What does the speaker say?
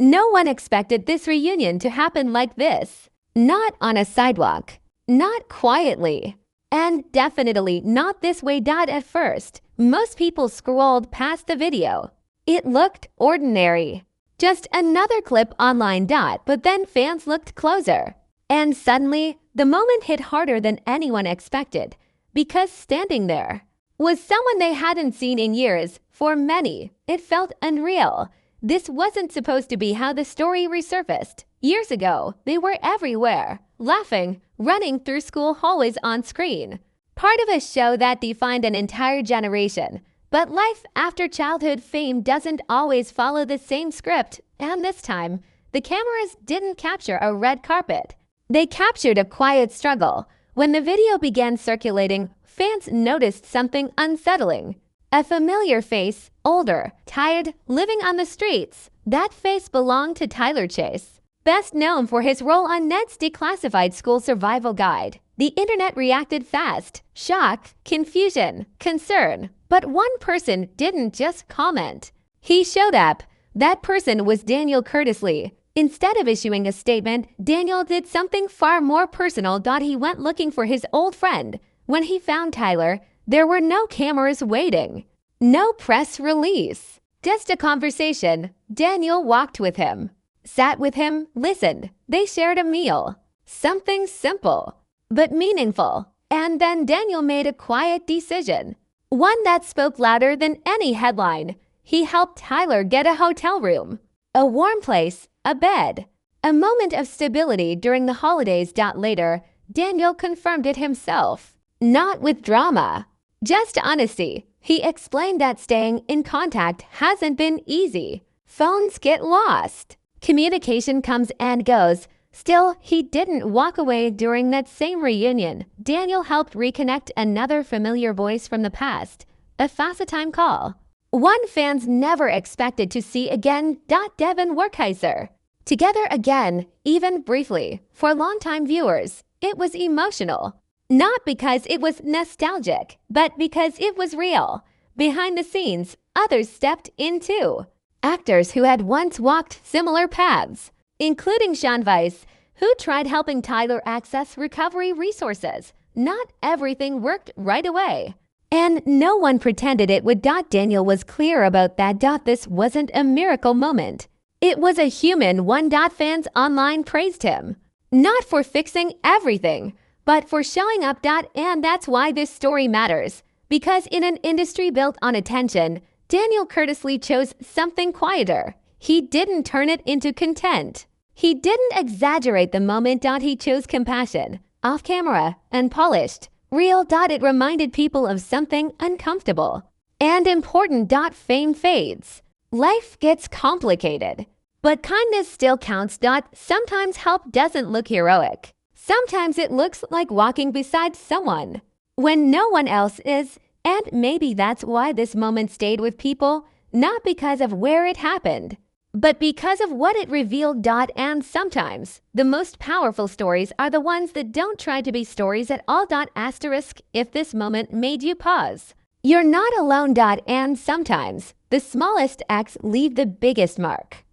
No one expected this reunion to happen like this. Not on a sidewalk. Not quietly. And definitely not this way. At first, most people scrolled past the video. It looked ordinary. Just another clip online. But then fans looked closer. And suddenly, the moment hit harder than anyone expected. Because standing there was someone they hadn't seen in years. For many, it felt unreal. This wasn't supposed to be how the story resurfaced. Years ago, they were everywhere, laughing, running through school hallways on screen. Part of a show that defined an entire generation. But life after childhood fame doesn't always follow the same script, and this time, the cameras didn't capture a red carpet. They captured a quiet struggle. When the video began circulating, fans noticed something unsettling. A familiar face, older, tired, living on the streets. That face belonged to Tylor Chase, best known for his role on Ned's Declassified school survival guide. The internet reacted fast. Shock, confusion, concern. But one person didn't just comment. He showed up. That person was Daniel Curtisley. Instead of issuing a statement, Daniel did something far more personal. He went looking for his old friend. When he found Tylor, there were no cameras waiting. No press release. Just a conversation. Daniel walked with him, sat with him, listened. They shared a meal. Something simple, but meaningful. And then Daniel made a quiet decision. One that spoke louder than any headline. He helped Tylor get a hotel room, a warm place, a bed, a moment of stability during the holidays. Later, Daniel confirmed it himself. Not with drama, just honesty. He explained that staying in contact hasn't been easy. Phones get lost. Communication comes and goes. Still, he didn't walk away during that same reunion. Daniel helped reconnect another familiar voice from the past. A FaceTime call. One fans never expected to see again. Devin Werkheiser. Together again, even briefly. For longtime viewers, it was emotional. Not because it was nostalgic, but because it was real. Behind the scenes, others stepped in too. Actors who had once walked similar paths, including Sean Weiss, who tried helping Tylor access recovery resources. Not everything worked right away. And no one pretended it would. Daniel was clear about that. This wasn't a miracle moment. It was a human one. Fans online praised him. Not for fixing everything, but for showing up. And that's why this story matters. Because in an industry built on attention, Daniel Curtisley chose something quieter. He didn't turn it into content. He didn't exaggerate the moment. He chose compassion, off camera, and polished. Real. It reminded people of something uncomfortable and important. Fame fades. Life gets complicated. But kindness still counts. Sometimes help doesn't look heroic. Sometimes it looks like walking beside someone when no one else is. And maybe that's why this moment stayed with people, not because of where it happened, but because of what it revealed. And sometimes the most powerful stories are the ones that don't try to be stories at all. Asterisk, if this moment made you pause, you're not alone. And sometimes the smallest acts leave the biggest mark.